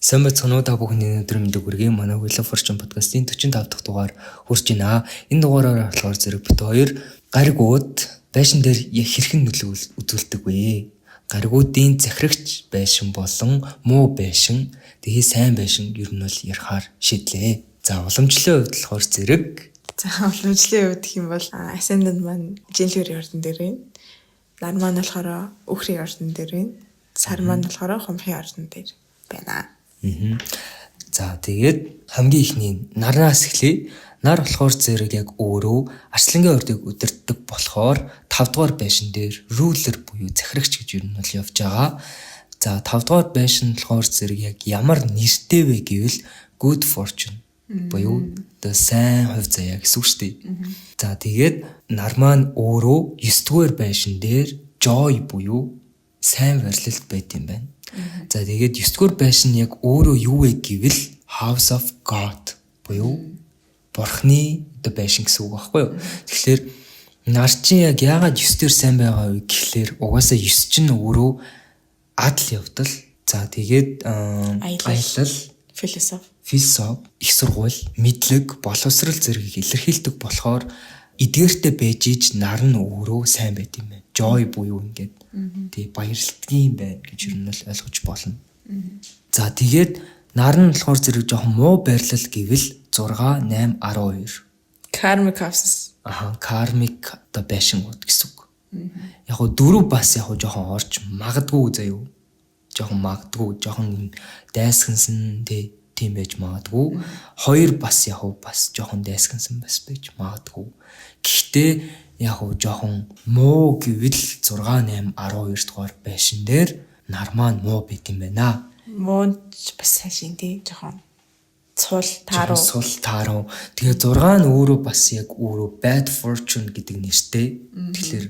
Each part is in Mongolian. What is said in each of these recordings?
Сайн байцгаана уу та бүхний өнөөдөр мэндийг хүргэе. Манай Wheel of Fortune podcast-ийн 45 дахь дугаар хүрч байна. Энэ дугаараар болохоор зэрэг бит хоёр гаригууд байшин дээр хэрхэн нөлөө үзүүлдэг вэ? Гаригуудын захирагч байшин болон муу байшин, тэгээ сайн байшин ер нь бол ярихаар шийдлээ. За уламжлалын хувьд болохоор зэрэг уламжлалын хувьд гэх юм бол Ascendant маань Жинлэр ордон дээр байна. Нар маань болохоор Өөхрийн ордон дээр байна. Сар маань болохоор Хумхын ордон дээр байна. За тэгээд хамгийн ихний нараас эхлэе. Нар болохоор зэрэг яг өөрөө арслангийн ордыг удирддаг болохоор 5 дугаар байшин дээр ruler буюу захирагч гэж ер нь бол явж байгаа. За 5 дугаар байшин болохоор зэрэг яг ямар нэртэй вэ гэвэл good fortune буюу the сайн хувь заяа гэсэн үг шүү дээ. За тэгээд нар маань өөрөө 9 дугаар байшин дээр joy буюу сайн барилалт байт юм байна. За тэгээд 9 дугаар байшин яг өөрөө юу вэ гэвэл House of God буюу Бурхны байшин гэсэн үг байхгүй юу? Тэгэхээр нар чинь яг яагаад 9 дээр сайн байгаа вэ гэхлээр угаасаа 9 чинь өөрөө адал явдал. За тэгээд аялал, философи, их сургууль, мэдлэг, боловсрал зэргийг илэрхийлдэг болохоор эдгээртэй байж иж нар нь өөрөө сайн байт юм байна. Joy буюу ингээд тий баярлтгийн байна гэж ер нь бол ойлгож болно. За тэгээд нар нь болохоор зэрэг жоохон муу байрлал гэвэл 6, 8, 12. Karmic houses. Karmic одоо байшингууд гэсэн үг. Яг гоо 4 бас яг гоо жоохон орж магадгүй заяа. Жоохон магадгүй, жоохон дайсгансан тийм байж магадгүй. 2 бас яг гоо бас жоохон дайсгансан бас байж магадгүй. Гэхдээ яг гоо жоохон муу гэвэл 6, 8, 12 дугаар байшин дээр нар маань муу байт юм байна. Мууч бас сайшин тий жоохон цул тааруу. Тэгээ 6 нь өөрөө бас яг өөрөө bad fortune гэдэг нэртэй. Тэгэхээр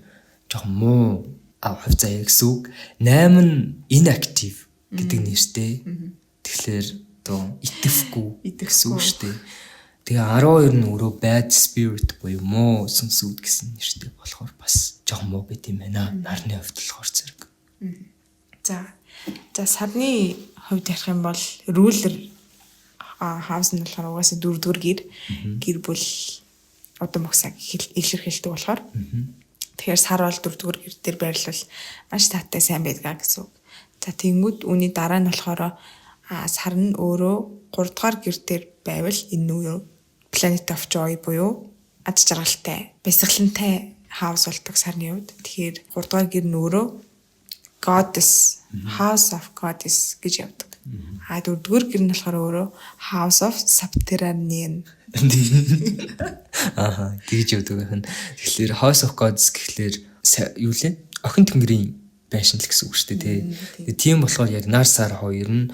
жоохон муу хувь заяа гэсэн үг. 8 нь inactive гэдэг нэртэй. Тэгэхээр одоо итгэвгүй гэсэн үг шүү дээ. Тэгээ 12 нь өөрөө bad spirit буюу муу сүнсүүд гэсэн нэртэй болохоор бас жоохон муу байт юм байна. Нарны хувьд болохоор зэрэг. За сарны хувьд ярих юм бол ruler хаус нь болохоор угаасаа 4 дугаар гэр бүл одоо мөхсаг илэрхийлдэг болохоор тэгэхээр сар бол 4 дугаар гэр дээр байрлал маш таатай сайн байдгаа гэсэн үг. За тэгмүүд үүний дараа нь болохоор сар нь өөрөө 3 дугаар гэр дээр байвал энэ нь Planet of Joy буюу ад жаргалтай, бясалгалантай хаус болдог сарны хувьд. Тэгэхээр 3 дугаар гэр нь өөрөө Goddess, House of Goddess гэж явдаг. 4 дугаар гэр нь болохоор өөрөө House of Subterranean. Тэгж явдаг байна. Тэгэхээр House of Gods гэхлээр юу лээ? Охин тэнгэрийн байшин л гэсэн үг шүү дээ, тий. Тийм болохоор яг нар сар хоёр нь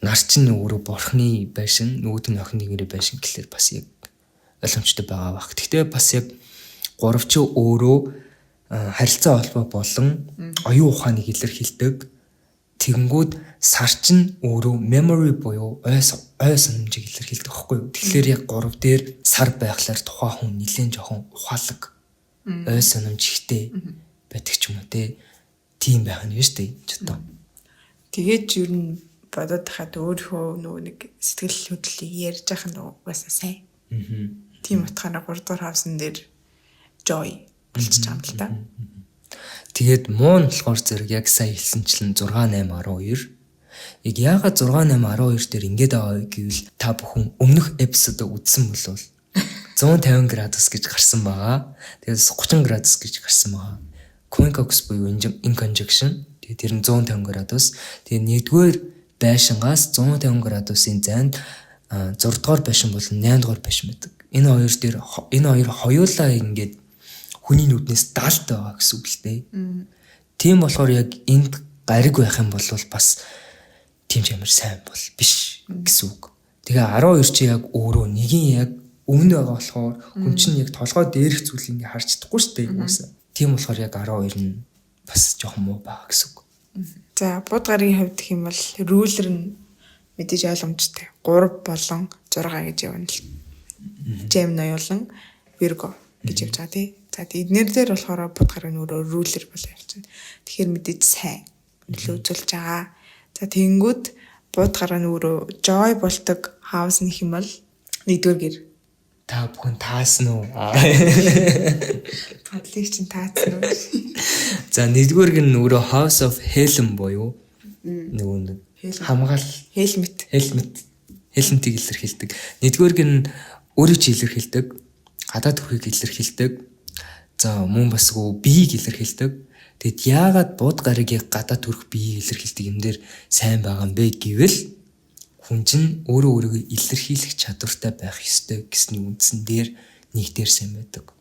нар чинь өөрөө Бурхны байшин, нөгөөт нь охин тэнгэрийн байшин гэхлээр бас яг ойлгомжтой байгаа баг. Гэхдээ бас яг гуравч өөрөө харилцаа холбоо болон оюун ухааныг илэрхийлдэг. Тэгэнгүүт сар чинь өөрөө memory буюу ой санамжийг илэрхийлдэг байхгүй юу? Тэгэхээр яг 3 дээр сар байхлаар тухайн хүн нэлээд жоохон ухаалаг, ой санамж ихтэй байдаг ч юм уу те. Тийм байх нь шүү дээ ч одоо. Тэгээд ер нь бодоод хахад өөрөө нөгөө нэг сэтгэл хөдлөлийг ярьж байгаа нь угаасаа сайн. Тийм утгаараа 3 дугаар хавсан дээр joy болчих юм л та. Тэгээд муу нь болохоор зэрэг яг сая хэлсэнчлэн 6, 8, 12. Яг яагаад 6, 8, 12 дээр ингэж байгаа вэ гэвэл та бүхэн өмнөх эпизодыг үзсэн болвол 150 градус гэж гарсан байгаа. Тэгээд 30 градус гэж гарсан байгаа. Quincux буюу in conjunction. Тэгээд тэр нь 150 градус. Тэгээд нэгдүгээр байшингаас 150 градусын зайд 6 дугаар байшин болон 8 дугаар байшин байдаг. Энэ хоёр хоёулаа ингэж хүний нүднээс даалт байгаа гэсэн үг л дээ. Тийм болохоор яг энд гариг байх юм бол бас тийм ч амар сайн бол биш гэсэн үг. Тэгээ 12 чи яг өөрөө нэгийн яг өмнө байгаа болохоор хүн чинь яг толгой дээрх зүйлийг ингээ харж чадахгүй шүү дээ юусэн. Тийм болохоор яг 12 нь бас жоохон муу байгаа гэсэн үг. За бууд гарын хувьд гэх юм бол ruler нь мэдээж ойлгомжтой. 3 болон 6 гэж явна л. Gemini болон Virgo гэж явж байгаа тий. За эднэр дээр болохоор бууд гарын өөрөө ruler болоо явчихна. Тэгэхээр мэдээж сайн нөлөө үзүүлж байгаа. За тэгэнгүүт буудгаараа нөгөө joy болдог house нэх юм бол 1-р гэр. Та бүхэн таасан уу? Бодлыг чинь таацсан уу? За 1-р гэр нь өөрөө House of Helen буюу нөгөө нэг Helmet-ийг илэрхийлдэг. 1-р гэр нь өөрийг ч илэрхийлдэг. Гадаад төрхийг илэрхийлдэг. За мөн бас биеийг илэрхийлдэг. Тэгэд яагаад буудгарыг гадаад төрх биеийг илэрхийлдэг юм дээр сайн байгаа юм бэ гэвэл хүн чинь өөрийгөө илэрхийлэх чадвартай байх ёстой гэсний үндсэн дээр нэг дээр сайн байдаг.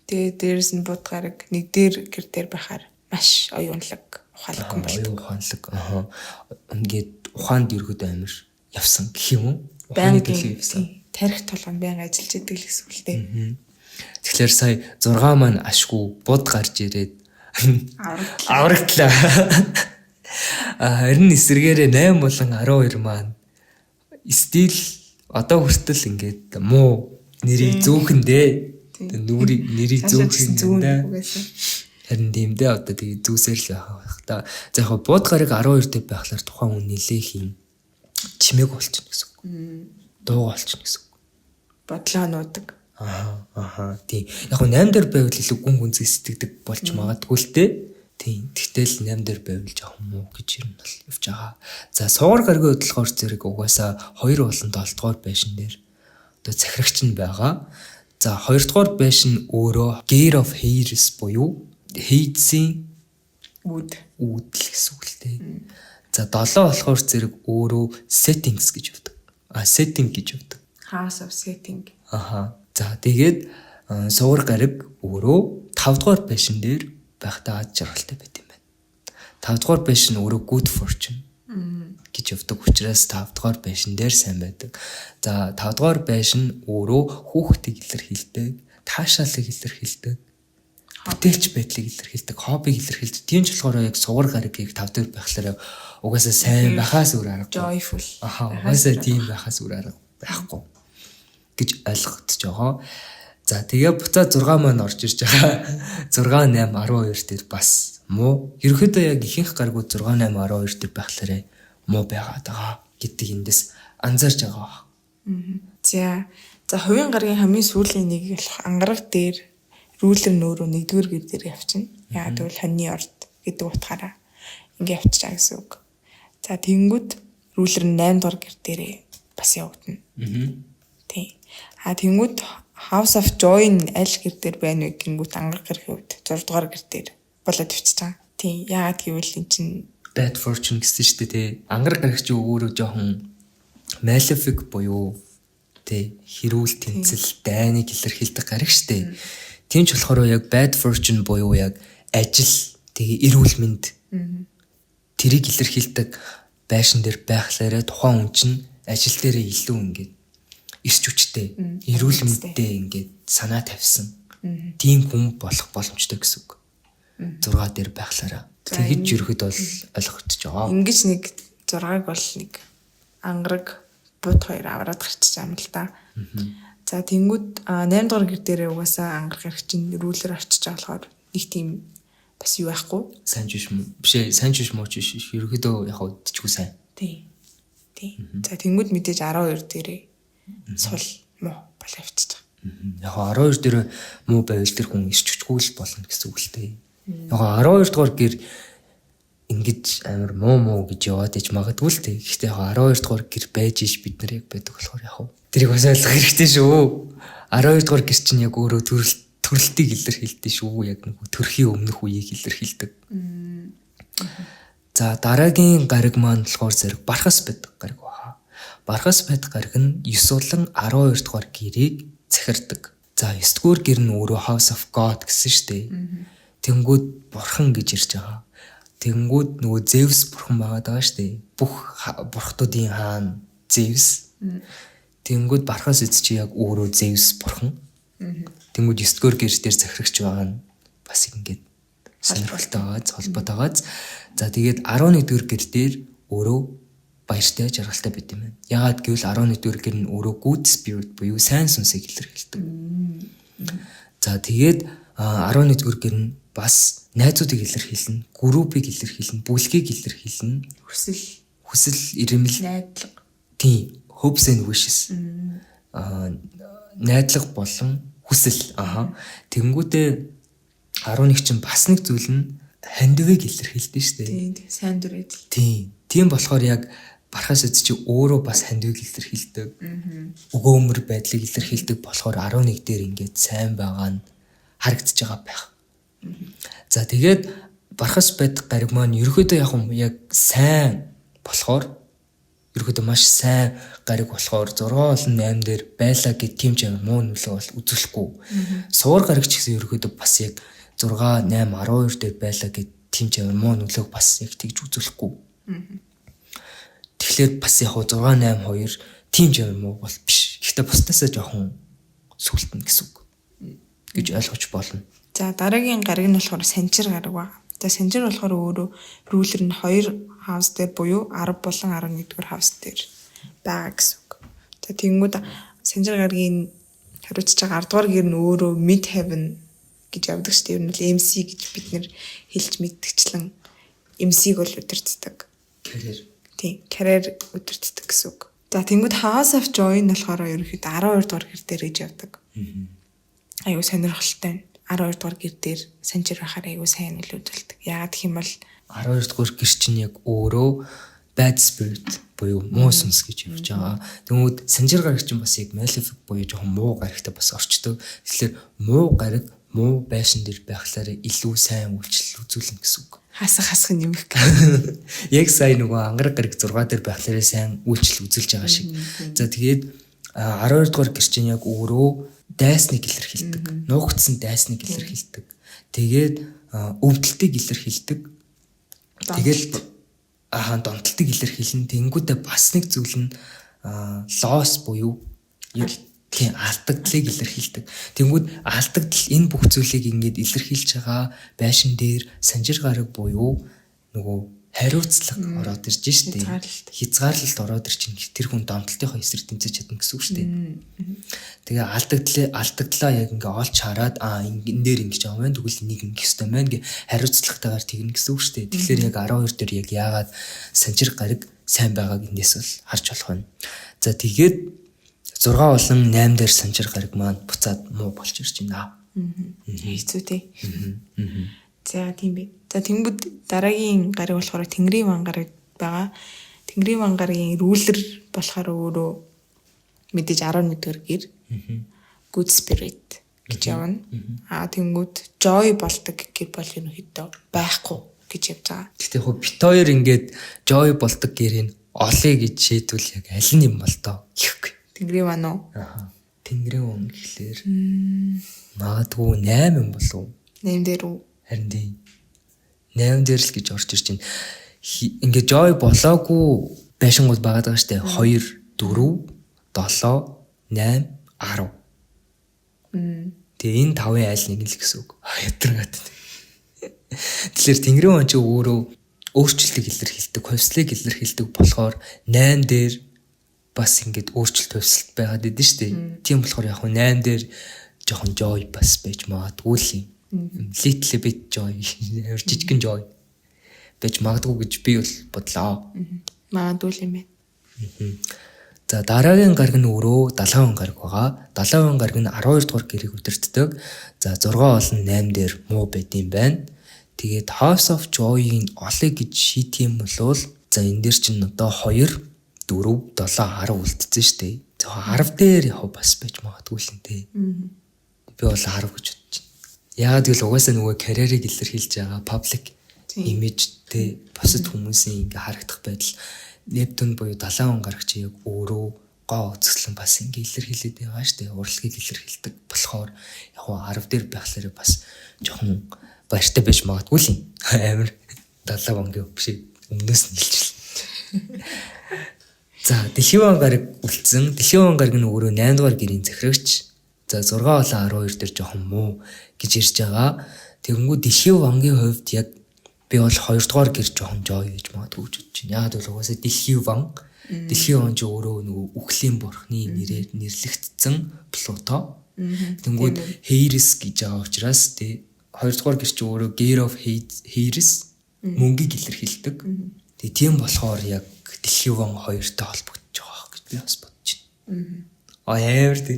Тэгээ дээрс нь буудгарыг 1-р гэр дээр байхаар маш оюунлаг, ухаалаг хүн болдог. Ухаалаг. Ингээд ухаанд ерөөд амир явсан гэх юм уу? Байнга тарих толгойн байнга ажиллаж идэг л гэсэн үг л дээ. Тэгэхээр сая 6 маань ашгүй бууд гарч ирээд аврагдлаа. Харин эсрэгээрээ 8 болон 12 маань стил одоо хүртэл ингээд муу нэрийг зөөхөндөө нэрийг зөөхөндөө харин тиймдээ одоо тэгээ зүүсээр л байх та. За яг бууд гарыг 12 дээр байхлаар тухайн хүн нилээх юм чимээг болчихно гэсэн үг. Дуу болчихно гэсэн үг. Бодлоо нуудаг. Тийм. Яг 8 дээр байвал илүү гүн гүнзгий сэтгэдэг болж магадгүй л те. Тийм. Тэгтэл 8 дээр байвал жоох муу гэж юм бол явж байгаа. За суугар гаргийн хөдөлгөөр зэрэг угаасаа 2 болон 7 дугаар байшин дээр одоо захирагч нь байгаа. За 2 дугаар байшин өөрөө Gate of Hades буюу Hades-ийн үүдл гэсэн үг л те. За 7 болохоор зэрэг өөрөө settings гэж өгдөг. Setting гэж өгдөг. House of setting. За тэгээд суугар гариг өөрөө 5 дугаар байшин дээр байхдаа аз жаргалтай байт юм байна. 5 дугаар байшин өөрөө good fortune гэж өгдөг учраас 5 дугаар байшин дээр сайн байдаг. За 5 дугаар байшин өөрөө хүүхдийг илэрхийлдэг, таашаалыг илэрхийлдэг, бүтээлч байдлыг илэрхийлдэг, хоббиг илэрхийлдэг. Тийм ч болохоор яг суугар гаригийг 5 дээр байхлаар угаасаа сайн байхаас өөр аргагүй. Joyful. Угаасаа тийм байхаас өөр арга байхгүй гэж ойлгогдож байгаа. За тэгээ буцаад 6 маань орж ирж байгаа. 6 8 12 дээр бас муу. Ерөнхийдөө яг ихэнх гаргууд 6 8 12 дээр байхлаарэ муу байгаад байгаа гэдэг эндээс анзаарч байгаа. За хувийн гаргийн хамгийн сүүлийн нэг болох ангараг дээр рүүлэр нөөрөө 1-р гэр дээр явчихна. Яагаад гэвэл хоньны орд гэдэг утгаараа ингэ явчихаа гэсэн үг. За тэнгүүд рүүлэр 8 дугаар гэр дээрээ бас явагдана. Тийм. Тэнгүүд House of Joy нь аль гэр дээр байна вэ гингүүт ангараг гэрхийн үед 6 дугаар гэр дээр болоод өвчж байгаа. Тийм. Яагаад гэвэл эн чинь bad fortune гэсэн шүү дээ тий. Ангараг гэрх чи өөрөө жоохон malefic буюу тий хэрүүл тэмцэл дайныг илэрхийлдэг гариг шүү дээ. Тийм ч болохоор яг bad fortune буюу яг ажил тэгээ эрүүл мэнд тэрийг илэрхийлдэг байшин дээр байхлаараа тухайн хүн чинь ажил дээрээ илүү ингээд эрч хүчтэй, эрүүл мэндтэй ингээд санаа тавьсан. Тийм хүн болох боломжтой гэсэн үг. 6 дээр байхлаараа. Тэгэж ерөөд бол ойлгогдож байгаа. Ингиж нэг 6-ыг бол нэг ангараг бууд 2 аваад гарчиж байгаа юм л да. За тэнгүүд 8 дугаар гэр дээрээ угаасаа ангараг гэрч чинь рүүлэр очиж байгаа болохоор нэг тийм бас юу байхгүй. Сайн жиш биш ээ, сайн жиш мууч биш. Ерөөдөө яг удчихгүй сайн. Тийм. За тэнгүүд мэдээж 12 дээрээ сул муу бол авчиж байгаа. Яг 12 дээр муу байвал тэр хүн ирч хүчгүй л болно гэсэн үг л дээ. Яг 12 дугаар гэр ингэж амар муу гэж яваад иж магадгүй л дээ. Гэхдээ яг 12 дугаар гэр байж иш бид нар яг байдаг болохоор яг тэрийг бас ойлгох хэрэгтэй шүү. 12 дугаар гэр чинь яг өөрөө төрөлтийг илэрхийлдэг шүү. Яг нэг төрхийн өмнөх үеийг илэрхийлдэг. За дараагийн гариг маань болохоор зэрэг бархас байдаг гариг байна. Бархас байдаг гариг нь 9 болон 12 дугаар гэрийг захирдаг. За 9 дугаар гэр нь өөрөө House of God гэсэн шүү дээ. Тэнгүүд бурхан гэж ирж байгаа. Тэнгүүд нөгөө Зевс бурхан байгаа шүү дээ. Бүх бурхтуудын хаан Зевс. Тэнгүүд бархас эц чи яг өөрөө Зевс бурхан. Тэнгүүд 9 дугаар гэр дээр захирагч байгаа нь бас ингээд холбоотойгоо. За тэгээд 11 дугаар гэр дээр өөрөө баяртай жаргалтай байт юм байна. Яагаад гэвэл 11 дугаар гэр нь өөрөө good spirit буюу сайн сүнсийг илэрхийлдэг. За тэгээд 11 дугаар гэр нь бас найзуудыг илэрхийлнэ, группийг илэрхийлнэ, бүлгийг илэрхийлнэ, хүсэл эрмэл найдлага. тийм hopes and wishes. Найдлага болон хүсэл. Тэгэнгүүтээ 11 чинь бас нэг зүйл нь хандивыг илэрхийлдэг шүү дээ. Тийм сайн дүр эзэл. Тийм болохоор яг бархаас үз чи өөрөө бас хандивыг илэрхийлдэг. Өгөөмөр байдлыг илэрхийлдэг болохоор 11 дээр ингээд сайн байгаа нь харагдаж байгаа байх. За тэгээд бархаас байдаг гариг маань ерөөдөө яг сайн болохоор ерөөдөө маш сайн гариг болохоор 6 болон 8 дээр байлаа гэд тийм ч юм муу нөлөө бол үзүүлэхгүй. Суур гариг ч гэсэн ерөөдөө бас яг 6 8 12 дээр байлаа гэд тийм ч юм муу нөлөөг бас яг тэгж үзүүлэхгүй. Тэгэхээр бас яг 6 8 2 тийм ч юм муу бол биш. Гэхдээ бусдаасаа жоохон сүлтэн гэсэн үг гэж ойлгож болно. За дараагийн гариг нь болохоор санчир гариг ба. За санчир болохоор өөрөө рүүлэр нь 2 хаус дээр буюу 10 болон 11 дугаар хаус дээр байгаа гэсэн үг. За тэгэнгүүт санчир гаригийн хариуцж байгаа 10 дугаар гэр нь өөрөө mid heaven гэж явдаг шүү дээ. Ер нь л MC гэж бид нэр хэлж мэддэгчлэн MC-г бол удирддаг. Career. Тийм, career удирддаг гэсэн үг. За тэгэнгүүт House of Joy нь болохоор ерөөхдөө 12 дугаар гэр дээр гэж явдаг. Аюу сонирхолтой. 12 дугаар гэр дээр санчир байхаар аюу сайн нөлөөдөлдөг. Яагаад гэх юм бол 12 дугаар гэр чинь яг өөрөө bad spirit буюу муу сүнс гэж явж байгаа. Тэгмүүд санжир гараг чинь бас яг malefic буюу жоохон муу гарагтай бас орчдөг. Тэгэхээр муу гараг муу байшин дээр байхлаар илүү сайн үйлчлэл үзүүлнэ гэсэн үг. хасах нэмэх. Яг сая нөгөө ангараг гараг 6 дээр байхлаар сайн үйлчлэл үзүүлж байгаа шиг. За тэгээд 12 дугаар гэр чинь яг өөрөө дайсныг илэрхийлдэг. Нуугдсан дайсныг илэрхийлдэг. Тэгээд өвдөлтийг илэрхийлдэг. Тэгээд донтолтыг илэрхийлэн тэнгүүтээ бас нэг зүйл нь лосс буюу тийм алдагдлыг илэрхийлдэг. Тэнгүүд алдагдал энэ бүх зүйлийг ингээд илэрхийлж байгаа байшин дээр санжир гараг буюу нөгөө хариуцлага ороод ирж штэ. Хязгаарлалт ороод ир чинь тэр хүн донтолтынхоо эсрэг тэмцэж чадна гэсэн үг штэ. Тэгээ алдагдлаа яг ингээд олж хараад энэ дээр ингэж байгаа юм. Тэгвэл нэг ингэх ёстой байна гэ хариуцлагатайгаар тэгнэ гэсэн үг штэ. Тэгэхээр яг 12 дээр яг яагаад санжир гараг сайн байгааг эндээс бол харж болох байна. За тэгээд 6 болон 8 дээр санжир гараг маань буцаад муу болж ирж байна. Хэцүү тий. За тийм би. За тэнгүүд дараагийн гариг болохоор Тэнгэрийн ван гараг байгаа. Тэнгэрийн ван гарагийн рүүлэр болохоор өөрөө мэдээж 11-р гэр good spirit гэж явна. Тэнгүүд joy болдог гэр бол ерөнхийдөө байхгүй гэж явж байгаа. Гэхдээ хөө бит хоёр ингээд joy болдог гэрийг олъё гэж шийдвэл яг аль нь юм бол тоо гэхгүй. Тэнгэрийн ван уу? Тэнгэрийн ван гэхлээр магадгүй 8 юм болов уу? 8 дээр үү? Харин тийм 8 дээр л гэж орж ирж байна. Ингээ joy болоогүй байшингууд байгаа даа штэ 2 4 7 8 10. Тэгээ энэ 5-ын айл нэг л гэсэн үг. Ядаргаад. Тэгэхээр Тэнгэрийн ван ч өөрөө өөрчлөлтийг илэрхийлдэг, хувьслыг илэрхийлдэг болохоор 8 дээр бас ингээд өөрчлөлт хувьсэлт байгаад идэв штэ. Тийм болохоор яг 8 дээр жоохон joy бас байж магадгүй л юм. Little bit joy, жижигэн joy байж магадгүй гэж би бол бодлоо. Магадгүй юм байна. За дараагийн гариг нь өөрөө 70 гариг байгаа. 70 гариг нь 12 дугаар гэрийг удирддаг. За 6 болон 8 дээр муу байд юм байна. Тэгээд House of Joy-ийн олыг гэж шийтгэм бол за энэ дээр чинь одоо 2 4 7 10 үлдсэн шүү дээ. За 10 дээр яв бас байж магадгүй л энэ. Би бол 10 гэж бодож байна. Яагаад гэвэл угаасаа нөгөө карьерийг илэрхийлж байгаа public image-тэй бусад хүмүүсийн ингээ харагдах байдал Нептун буюу 70 гарагч яг өөрөө гоо үзэсгэлэн бас ингээ илэрхийлээд байгаа шүү дээ. Урлагийг илэрхийлдэг болохоор яг 10 дээр байхлаар бас жоохон баяртай байж магадгүй л юм. Амар 70 онгийн биш өмнөөс нь хэлчихлээ. За дэлхийн ван гараг үлдсэн. Дэлхийн ван гараг нь өөрөө 8 дугаар гэрийн захирагч. За 6 болон 12 дээр жоохон муу гэж ирж байгаа. Тэгэнгүүт дэлхийн вангийн хувьд яг би бол 2 дугаар гэр жоохон joy гэж магадгүй гэж бодож байна. Яагаад бол угаасаа дэлхийн ван ч өөрөө нөгөө үхлийн бурхны нэрээр нэрлэгдсэн Плуто. Тэгэнгүүт Hades гэж байгаа учраас 2 дугаар гэр чи өөрөө Gear of Hades мөнгийг илэрхийлдэг. Тэгээ тийм болохоор яг Дэлхийн ван 2-той холбогдож байгаа гэж би бас бодож байна. Яавар тий.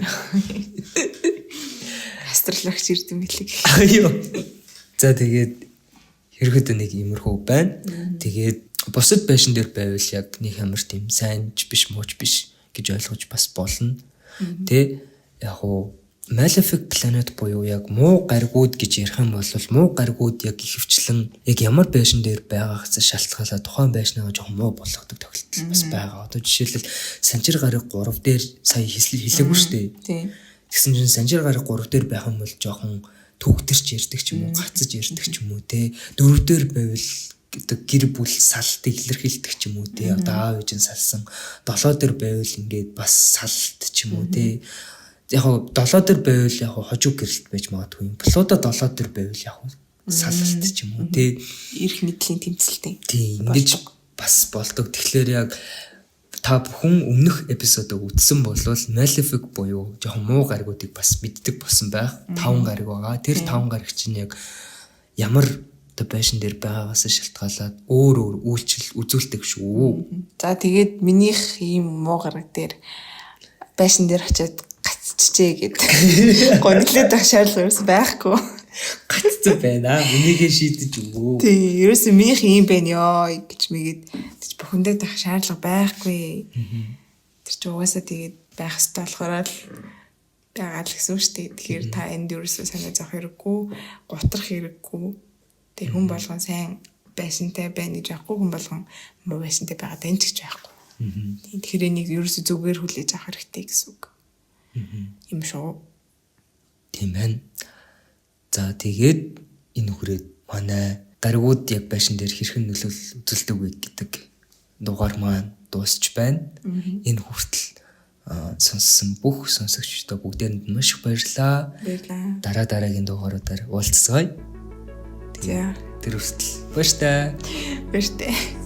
Астрологч ирд юм хэлэг. Аюу. За тэгээд ерөөдөө нэг иймэрхүү байна. Тэгээд бусад байшин дээр байвал яг нэг ямар тийм сайнч биш мууч биш гэж ойлгож бас болно. Тэ яг уу Malefic Planet буюу яг муу гаригууд гэж ярих юм бол муу гаригууд яг ихэвчлэн яг ямар байшин дээр байгаагаас шалтгаалаад тухайн байшнаа жоохон муу болгодог тохиолдол бас байгаа. Одоо жишээлбэл Санжир гариг 3 дээр сая хэлээгүй шүү дээ. Тийм. Тэгсэн чинь Санжир гариг 3 дээр байх юм бол жоохон төгтөрч ярьдаг ч юм уу, гацж ярьдаг ч юм уу те. 4 дээр байвал гэр бүл салтыг илэрхийлдэг ч юм уу те. Одоо аав ээж нь салсан. 7 дээр байвал ингээд бас салт ч юм уу те. Яг 7 дээр байвал яг хожуу гэрэлт байж магадгүй юм. Плуто 7 дээр байвал яг салалт ч юм уу тий. Ирэх мэдлийн тэмцэлтэй. Тий, ингэж бас болдог. Тэгэхээр яг та бүхэн өмнөх эпизодыг үзсэн бол Malefic буюу жоохон муу гаригуудыг бас мэддэг болсон байх. 5 гариг байгаа. Тэр 5 гариг чинь яг ямар одоо байшин дээр байгаагаас шалтгаалаад өөр үйлчлэл үзүүлдэг шүү. За тэгээд минийх ийм муу гараг дээр байшин дээр очиад гацчихжээ гэдэг. Гонглоод байх шаардлага ерөөс байхгүй. Гаццсан байна. Үнийгээ шийдэж өгөө. Тий, ерөөс минийх ийм байна ёо гэж мэгээд бухимдаад байх шаардлага байхгүй. Тэр чи угаасаа тэгээд байх ёстой болохоор л байгаа л гэсэн үг шүү дээ. Тэгэхээр та энд ерөөсөө санаа зовох хэрэггүй, готрох хэрэггүй. Тэг хүн болгон сайн байшинтай байна гэж яахгүй, хүн болгон муу байшинтай байгаа дэн ч гэж байхгүй. Тэгэхээр энийг ерөөсөө зүгээр хүлээж авах хэрэгтэй гэсэн үг. Юм шүү. Тийм байна. За тэгээд энэ хүрээд манай гаригууд яг байшин дээр хэрхэн үзүүлдэг вэ гэдэг дугаар маань дуусч байна. Энэ хүртэл сонссон бүх сонсогчдод бүгдээрэнд маш их баярлалаа. Дараагийн дугааруудаар уулзцгаая. За тэр хүртэл баяртай. Баяртай.